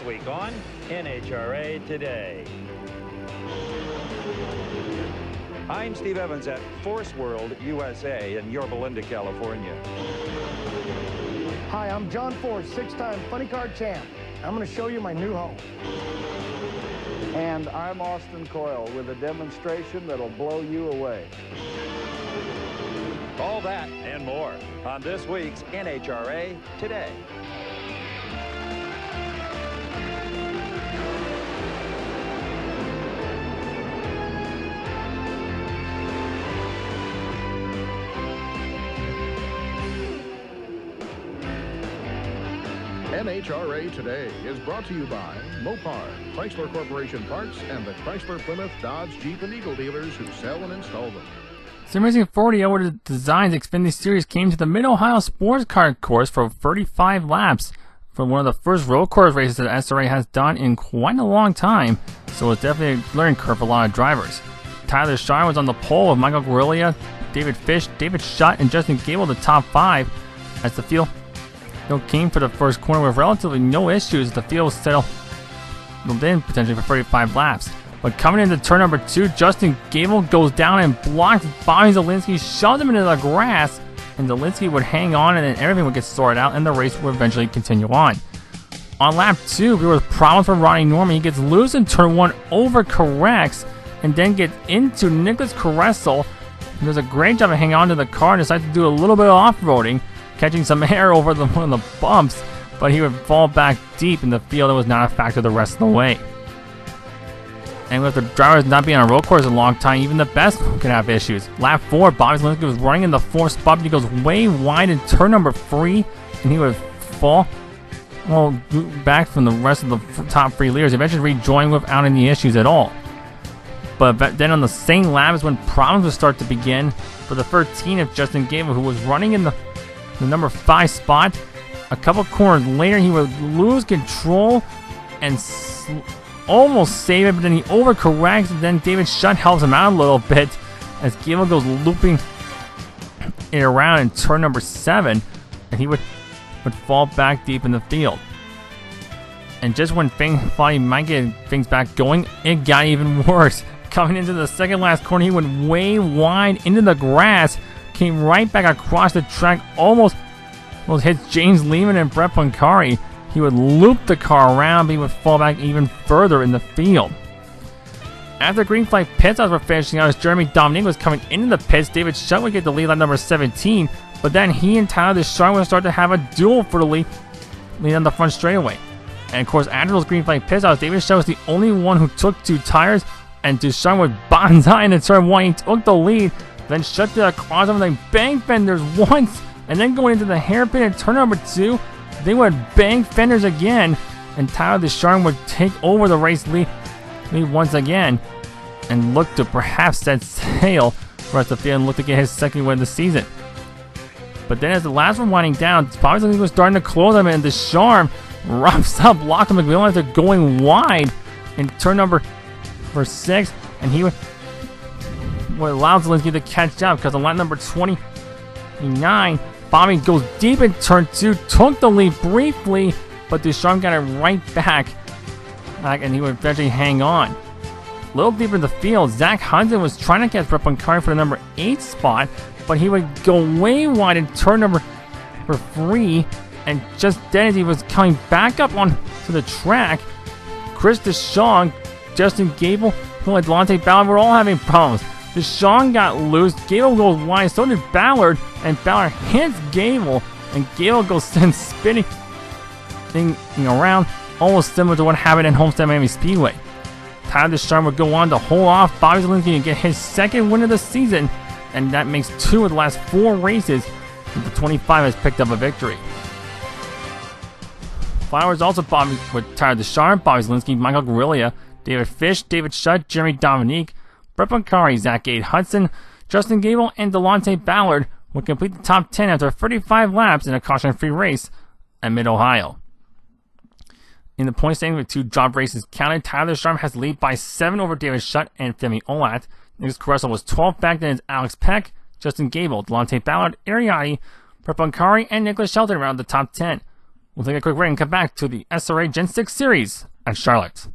week on NHRA Today. I'm Steve Evans at Force World USA in Yorba Linda, California. Hi, I'm John Force, 6-time funny car champ. I'm going to show you my new home. And I'm Austin Coyle with a demonstration that'll blow you away. All that and more on this week's NHRA Today. NHRA Today is brought to you by Mopar, Chrysler Corporation Parts, and the Chrysler Plymouth Dodge Jeep and Eagle dealers who sell and install them. SRA Elwood Designs Xfinity Series came to the Mid-Ohio Sports Car Course for 35 laps for one of the first road course races that SRA has done in quite a long time, so it's definitely a learning curve for a lot of drivers. Tyler Shire was on the pole with Michael Guerrilla, David Fish, David Schutt, and Justin Gable, the top 5, as the field came for the first corner with relatively no issues. The field was settled in potentially for 35 laps. But coming into turn number 2, Justin Gable goes down and blocks Bobby Zielinski, shoves him into the grass, and Zielinski would hang on, and then everything would get sorted out, and the race would eventually continue on. On lap 2, there was problems for Ronnie Norman. He gets loose in turn 1, overcorrects, and then gets into Nicholas Caressel. He does a great job of hanging on to the car and decides to do a little bit of off-roading, catching some air over one of the bumps, but he would fall back deep in the field. It was not a factor the rest of the way. And with the drivers not being on a road course a long time, even the best can have issues. Lap 4, Bobby Zielinski was running in the 4th spot, but he goes way wide in turn number 3, and he would fall back from the rest of the top 3 leaders, eventually rejoining without any issues at all. But then on the same lap is when problems would start to begin for the 13 of Justin Gable, who was running in the number 5 spot. A couple corners later, he would lose control and almost save it, but then he overcorrects, and then David Schutt helps him out a little bit as Gable goes looping it around in turn number 7, and he would fall back deep in the field. And just when things thought he might get things back going, it got even worse. Coming into the second last corner, he went way wide into the grass, came right back across the track, almost hits James Lehman and Brett Pancari. He would loop the car around, but he would fall back even further in the field. After green flag pit stops were finishing out, as Jeremy Dominique was coming into the pits, David Schutt would get the lead on number 17, but then he and Tyler Deschamps would start to have a duel for the lead on the front straightaway. And of course, after those green flag pit stops, David Schutt was the only one who took 2 tires, and Deschamps would bonsai into turn 1. He took the lead, then shut the cross over the bank fenders once, and then going into the hairpin in turn number 2, they would bang fenders again, and Tyler Deschamps would take over the race lead once again, and look to perhaps set sail for the rest of the field and look to get his second win of the season. But then as the last one winding down, Bobby was starting to close him, and Deschamps roughs up Lachlan McMillan after going wide in turn number 6, and he would allow Zielinski to catch up, because on lap number 29, Bobby goes deep in turn 2, took the lead briefly, but Deschamps got it right back, and he would eventually hang on. A little deeper in the field, Zach Hudson was trying to catch Brett Pancari for the number 8 spot, but he would go way wide in turn number 3, and just then as he was coming back up onto the track, Chris Deschamps, Justin Gable, and Delonte Ballard were all having problems. Deschamps got loose, Gable goes wide, so did Ballard, and Ballard hits Gable, and Gable goes spinning around, almost similar to what happened in Homestead Miami Speedway. Tyler Deschamps would go on to hold off Bobby Zielinski and get his second win of the season, and that makes 2 of the last 4 races, and the 25 has picked up a victory. Final results with Tyler Deschamps, Bobby Zielinski, Michael Guerrilla, David Fish, David Schutt, Jeremy Dominique, Brett Pancari, Zach Gade Hudson, Justin Gable, and Delonte Ballard would complete the top 10 after 35 laps in a caution-free race at Mid-Ohio. In the point standings with 2 job races counted, Tyler Deschamps has the lead by 7 over David Schutt and Femi Olat. Nicholas Caressel was 12th back, then it's Alex Peck, Justin Gable, Delonte Ballard, Ariati, Brett Pancari, and Nicholas Shelton around the top 10. We'll take a quick break and come back to the SRA Gen 6 Series at Charlotte.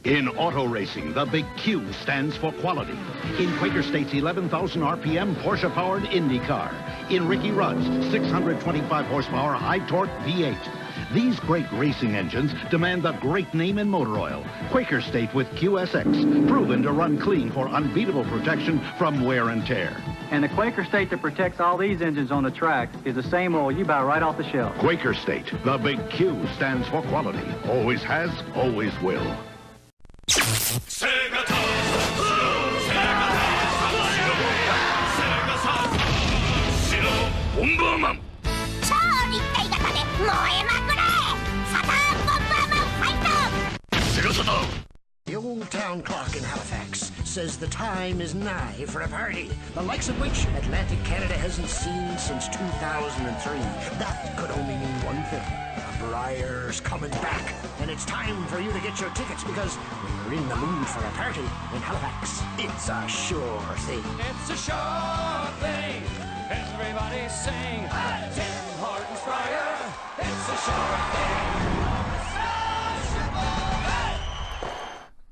In auto racing, the big Q stands for quality. In Quaker State's 11,000 RPM Porsche-powered Indy car. In Ricky Rudd's 625 horsepower high-torque V8. These great racing engines demand the great name in motor oil. Quaker State with QSX, proven to run clean for unbeatable protection from wear and tear. And the Quaker State that protects all these engines on the track is the same oil you buy right off the shelf. Quaker State, the big Q stands for quality. Always has, always will. The old town clock in Halifax says the time is nigh for a party, the likes of which Atlantic Canada hasn't seen since 2003. That could only mean one thing. Briar's coming back, and it's time for you to get your tickets because we're in the mood for a party in Halifax. It's a sure thing. It's a sure thing. Everybody sing. Tim Hortons Briar. It's a sure thing.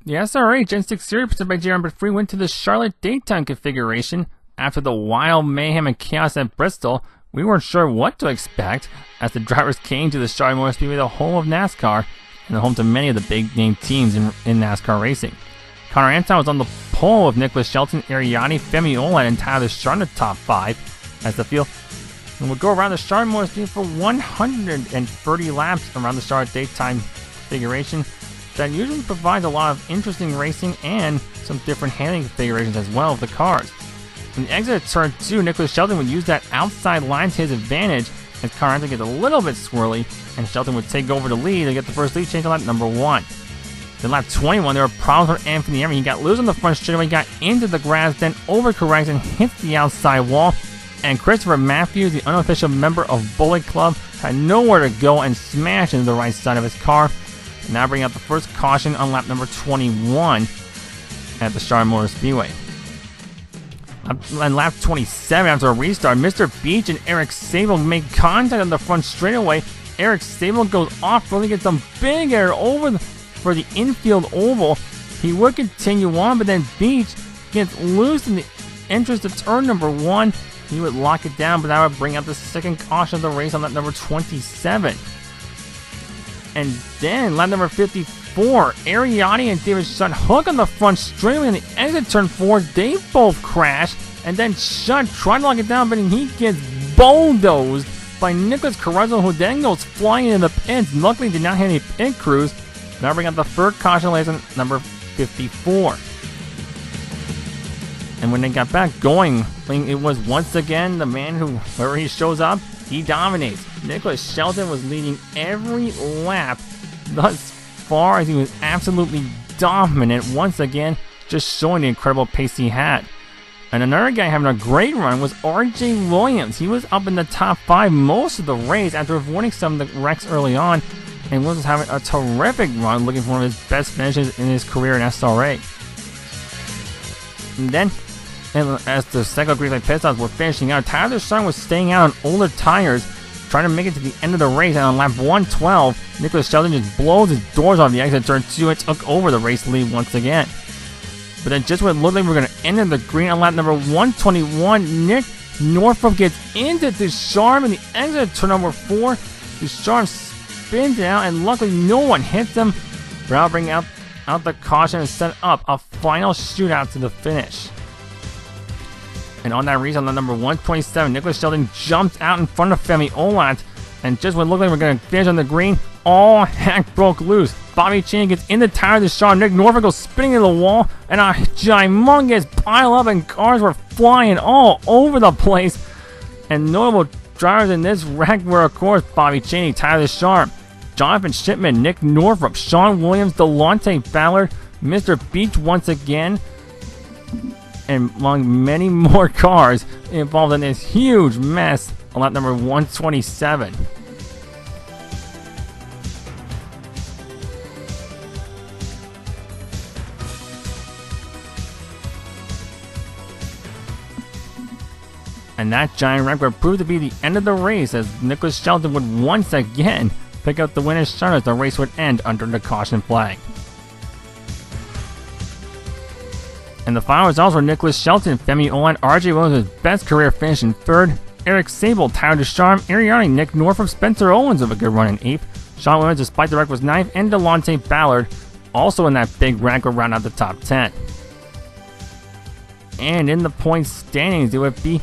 The SRA Gen 6 Series presented by JR Number 3 went to the Charlotte daytime configuration. After the wild mayhem and chaos at Bristol, we weren't sure what to expect as the drivers came to the Charlotte Motor Speedway, the home of NASCAR, and the home to many of the big-name teams in NASCAR racing. Connor Anton was on the pole with Nicholas Shelton, Ariani, Femi Olad, and Tyler Sharp in the top 5 as the field. And we'll go around the Charlotte Motor Speedway for 130 laps around the Charlotte daytime configuration. That usually provides a lot of interesting racing and some different handling configurations as well of the cars. In the exit of turn 2, Nicholas Shelton would use that outside line to his advantage as car gets a little bit swirly, and Shelton would take over the lead and get the first lead change on lap number 1. Then lap 21, there were problems for Anthony Emery. He got loose on the front straightaway, got into the grass, then overcorrects and hits the outside wall. And Christopher Matthews, the unofficial member of Bullet Club, had nowhere to go and smashed into the right side of his car. And now bringing out the first caution on lap number 21 at the Charlotte Motor Speedway. On lap 27, after a restart, Mr. Beach and Eric Sable make contact on the front straightaway. Eric Sable goes off, really gets some big air over for the infield oval. He would continue on, but then Beach gets loose in the entrance to turn number 1. He would lock it down, but that would bring out the second caution of the race on lap number 27. And then lap number 54, Ariani and David Shutt hook on the front straightaway in the exit turn 4. They both crash, and then Shutt tried to lock it down, but he gets bulldozed by Nicholas Carrazzo, who then goes flying into the pits. Luckily, did not hit any pit crews. Now bring out the third caution later on number 54. And when they got back going, it was once again the man who, wherever he shows up, he dominates. Nicholas Shelton was leading every lap thus far as he was absolutely dominant once again, just showing the incredible pace he had. And another guy having a great run was R.J. Williams. He was up in the top 5 most of the race after avoiding some of the wrecks early on, and was having a terrific run, looking for one of his best finishes in his career in SRA. And then, as the second green light pit stops were finishing out, Tyler Sharp was staying out on older tires, trying to make it to the end of the race. And on lap 112, Nicholas Shelton just blows his doors off the exit turn 2 and took over the race lead once again. But then just when it looked like we were going to enter the green on lap number 121, Nick Norfolk gets into Ducharme in the exit turn number 4. Ducharme spins it out, and luckily no one hits him. But I'll bring out the caution and set up a final shootout to the finish. And on that race, on the number 127, Nicholas Shelton jumped out in front of Femi Olad. And just when it looked like we were going to finish on the green, all heck broke loose. Bobby Cheney gets in the tire of the Charlotte. Nick Norfolk goes spinning into the wall, and a humongous pile up, and cars were flying all over the place. And notable drivers in this wreck were, of course, Bobby Cheney, Tyler Sharp, Jonathan Shipman, Nick Norfolk, Sean Williams, Delonte Ballard, Mr. Beach once again, and among many more cars involved in this huge mess on lap number 127. And that giant wreck would prove to be the end of the race, as Nicholas Shelton would once again pick up the winner's shot as the race would end under the caution flag. And the final results were Nicholas Shelton, Femi Olin, RJ Williams' best career finish in 3rd, Eric Sable, Tyler Ducharme, Ariardi, Nick Norfolk, Spencer Owens with a good run in 8th, Sean Williams, despite the wreck, was 9th, and Delonte Ballard, also in that big wreck, would round out the top 10. And in the points standings, it would be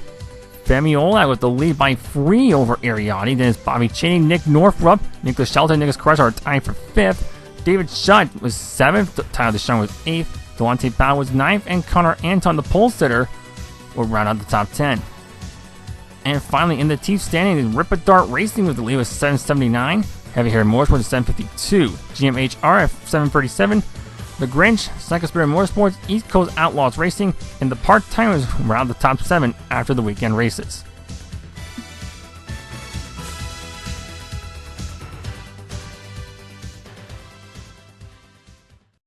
Femi Olin with the lead by 3 over Ariardi. Then it's Bobby Cheney, Nick Northrup, Nicholas Shelton, Nicholas Carter are tied for 5th. David Shutt was 7th, Tyler Ducharme was 8th, Delonte Ballard was 9th, and Connor Anton, the pole sitter, would round out the top 10. And finally, in the team standings, Rip-A-Dart Racing with the lead with 779, Heavy Hair Motorsports at 752, GMHR at 737, The Grinch, Cycle Spirit Motorsports, East Coast Outlaws Racing, and the part-timers round the top 7 after the weekend races.